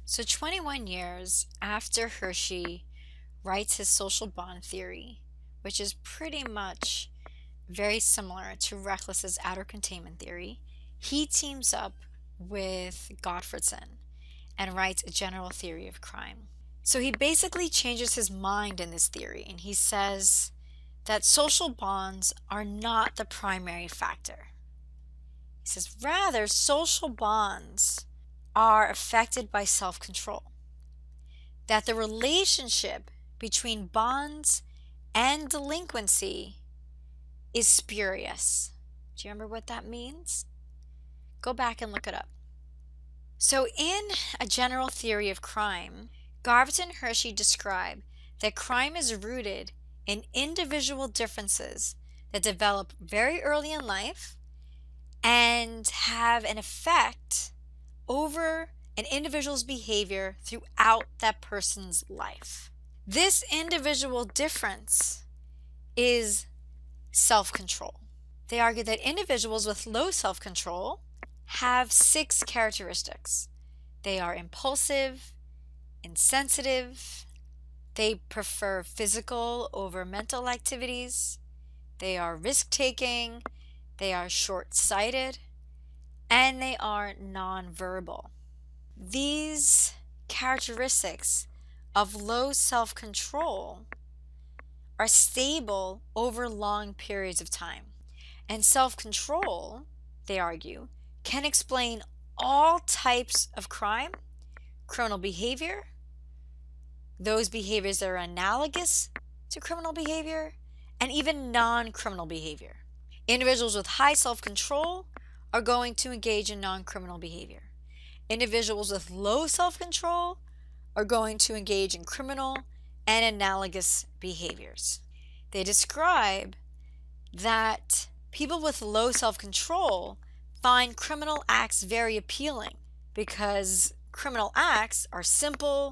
So, 21 years after Hershey writes his social bond theory, which is pretty much very similar to Reckless's outer containment theory, he teams up with Gottfredson and writes a general theory of crime. So, he basically changes his mind in this theory and he says that social bonds are not the primary factor. He says, rather, social bonds are affected by self control. That the relationship between bonds and delinquency is spurious. Do you remember what that means? Go back and look it up. So, in A General Theory of Crime, Garvin and Hershey describe that crime is rooted in individual differences that develop very early in life and have an effect over an individual's behavior throughout that person's life. This individual difference is self-control. They argue that individuals with low self-control have 6 characteristics. They are impulsive, insensitive, they prefer physical over mental activities, they are risk-taking, they are short-sighted, and they are nonverbal. These characteristics of low self-control are stable over long periods of time. And self-control, they argue, can explain all types of crime, criminal behavior, those behaviors that are analogous to criminal behavior, and even non-criminal behavior. Individuals with high self-control are going to engage in non-criminal behavior. Individuals with low self-control are going to engage in criminal and analogous behaviors. They describe that people with low self-control find criminal acts very appealing because criminal acts are simple,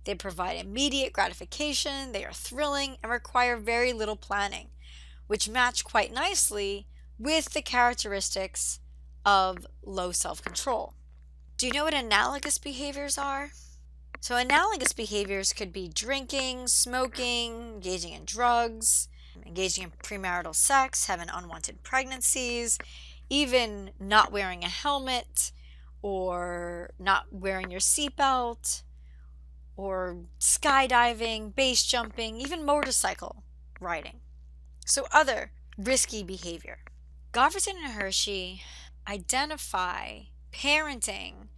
they provide immediate gratification, they are thrilling, and require very little planning, which match quite nicely with the characteristics of low self-control. Do you know what analogous behaviors are? So analogous behaviors could be drinking, smoking, engaging in drugs, engaging in premarital sex, having unwanted pregnancies, even not wearing a helmet or not wearing your seatbelt, or skydiving, base jumping, even motorcycle riding. So other risky behavior. Gottfredson and Hershey identify parenting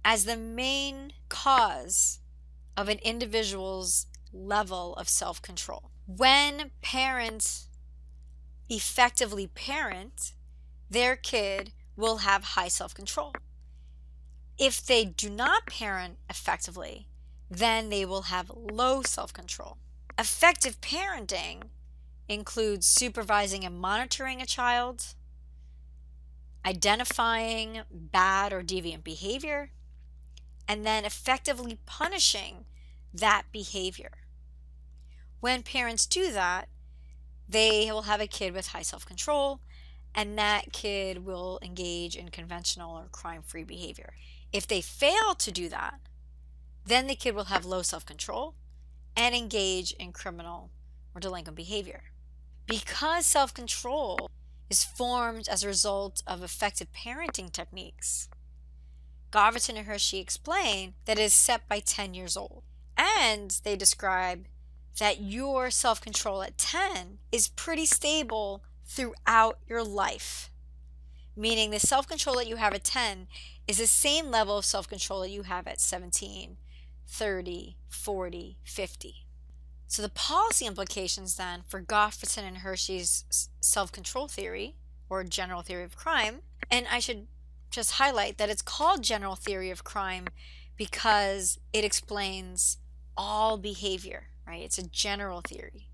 as the main cause of an individual's level of self-control. When parents effectively parent, their kid will have high self-control. If they do not parent effectively, then they will have low self-control. Effective parenting includes supervising and monitoring a child, identifying bad or deviant behavior, and then effectively punishing that behavior. When parents do that, they will have a kid with high self-control, and that kid will engage in conventional or crime-free behavior. If they fail to do that, then the kid will have low self-control and engage in criminal or delinquent behavior. Because self-control is formed as a result of effective parenting techniques, Gottfredson and Hershey explain that it is set by 10 years old. And they describe that your self-control at 10 is pretty stable throughout your life. Meaning the self-control that you have at 10 is the same level of self-control that you have at 17, 30, 40, 50. So the policy implications then for Gottfredson and Hershey's self-control theory, or general theory of crime, and I should just highlight that it's called general theory of crime because it explains all behavior, right? It's a general theory.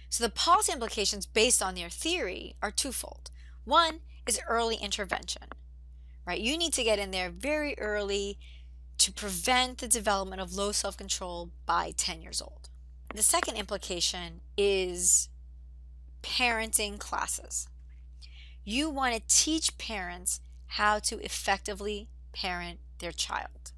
So the policy implications based on their theory are twofold. One is early intervention, right? You need to get in there very early to prevent the development of low self-control by 10 years old. The second implication is parenting classes. You want to teach parents how to effectively parent their child.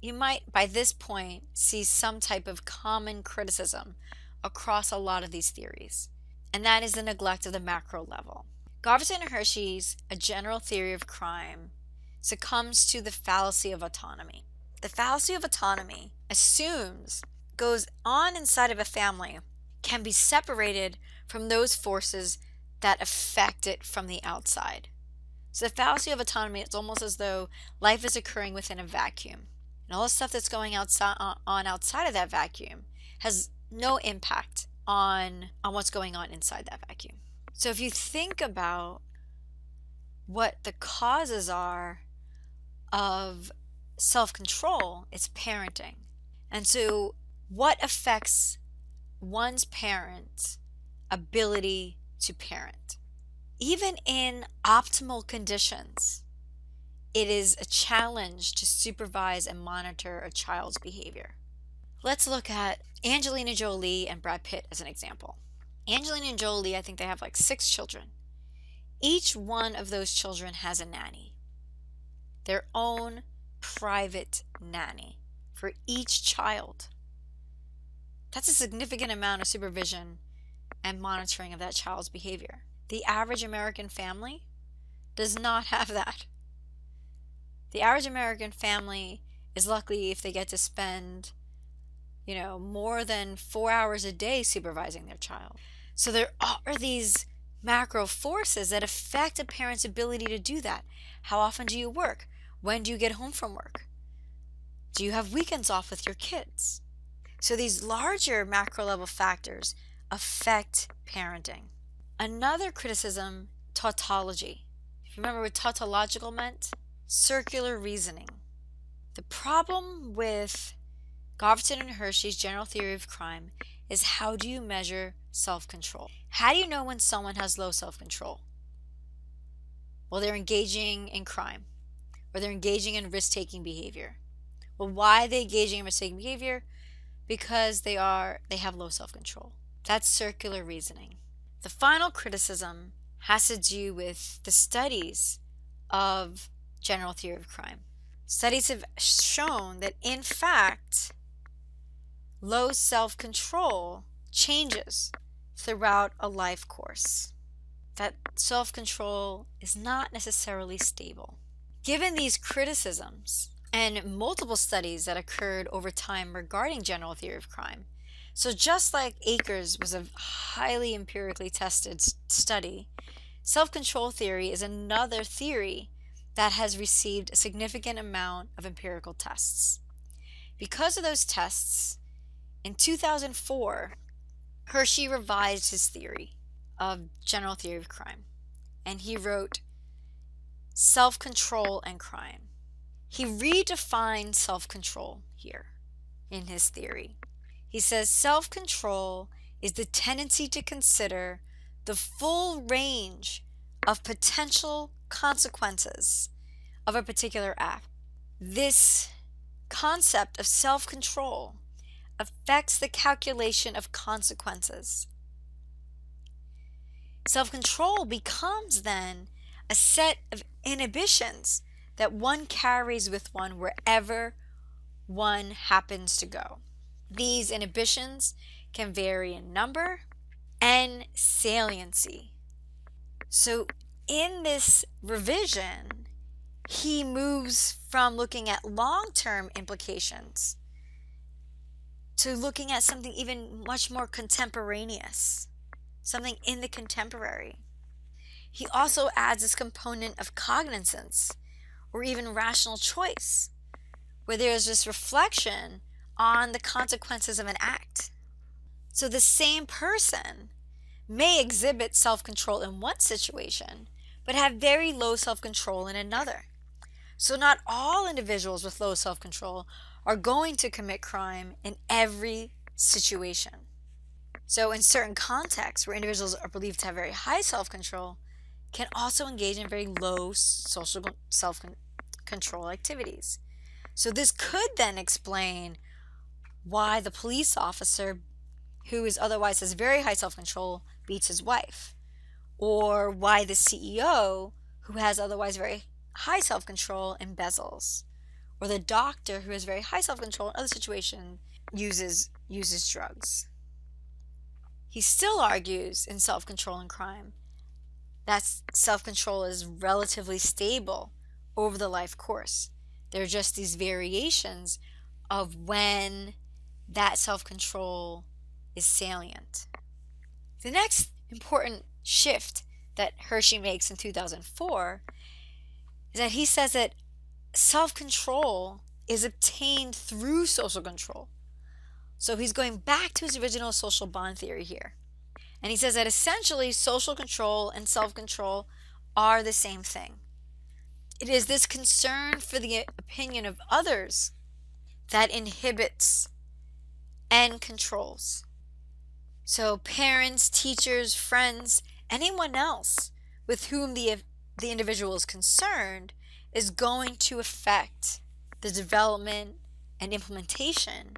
you might by this point see some type of common criticism across a lot of these theories, and that is the neglect of the macro level. Garvison and Hershey's A General Theory of Crime succumbs to the fallacy of autonomy. The fallacy of autonomy assumes goes on inside of a family can be separated from those forces that affect it from the outside. So the fallacy of autonomy, it's almost as though life is occurring within a vacuum. And all the stuff that's going outside of that vacuum has no impact on what's going on inside that vacuum. So if you think about what the causes are of self-control, it's parenting. And so what affects one's parent's ability to parent? Even in optimal conditions, it is a challenge to supervise and monitor a child's behavior. Let's look at Angelina Jolie and Brad Pitt as an example. Angelina Jolie, I think they have like 6 children. Each one of those children has a nanny, their own private nanny for each child. That's a significant amount of supervision and monitoring of that child's behavior. The average American family does not have that. The average American family is lucky if they get to spend, more than 4 hours a day supervising their child. So there are these macro forces that affect a parent's ability to do that. How often do you work? When do you get home from work? Do you have weekends off with your kids? So these larger macro level factors affect parenting. Another criticism, tautology. If you remember what tautological meant, circular reasoning. The problem with Garvison and Hershey's General Theory of Crime is, how do you measure self-control? How do you know when someone has low self-control? Well, they're engaging in crime, or they're engaging in risk-taking behavior. Well, why are they engaging in risk-taking behavior? Because they have low self-control. That's circular reasoning. The final criticism has to do with the studies of General Theory of Crime. Studies have shown that, in fact, low self-control changes throughout a life course. That self-control is not necessarily stable. Given these criticisms and multiple studies that occurred over time regarding General Theory of Crime, so just like Akers was a highly empirically tested study, self-control theory is another theory that has received a significant amount of empirical tests. Because of those tests, in 2004, Hershey revised his theory of General Theory of Crime, and he wrote Self-Control and Crime. He redefined self-control here in his theory. He says self-control is the tendency to consider the full range of potential consequences of a particular act. This concept of self-control affects the calculation of consequences. Self-control becomes then a set of inhibitions that one carries with one wherever one happens to go. These inhibitions can vary in number and saliency. So in this revision, he moves from looking at long-term implications to looking at something even much more contemporaneous, something in the contemporary. He also adds this component of cognizance, or even rational choice, where there's this reflection on the consequences of an act. So the same person may exhibit self-control in one situation, but have very low self-control in another. So not all individuals with low self-control are going to commit crime in every situation. So in certain contexts where individuals are believed to have very high self-control, can also engage in very low social self-control activities. So this could then explain why the police officer, who is otherwise has very high self-control, beats his wife, or why the CEO, who has otherwise very high self-control, embezzles, or the doctor who has very high self-control in other situations uses drugs. He still argues in Self-Control and Crime that self-control is relatively stable over the life course. There are just these variations of when that self-control is salient. The next important shift that Hershey makes in 2004 is that he says that self-control is obtained through social control. So he's going back to his original social bond theory here. And he says that essentially social control and self-control are the same thing. It is this concern for the opinion of others that inhibits and controls. So parents, teachers, friends, anyone else with whom the individual is concerned is going to affect the development and implementation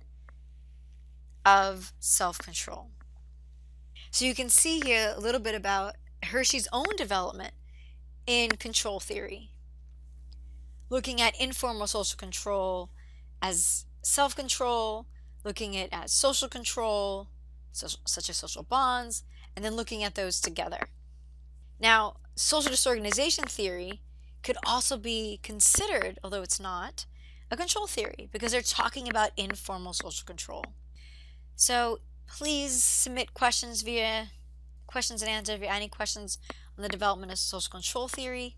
of self-control. So you can see here a little bit about Hershey's own development in control theory, looking at informal social control as self-control, looking at it as social control, such as social bonds, and then looking at those together. Now, social disorganization theory could also be considered, although it's not, a control theory because they're talking about informal social control. So please submit questions and answers via any questions on the development of social control theory.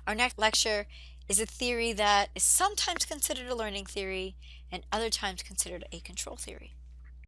Our next lecture is a theory that is sometimes considered a learning theory and other times considered a control theory.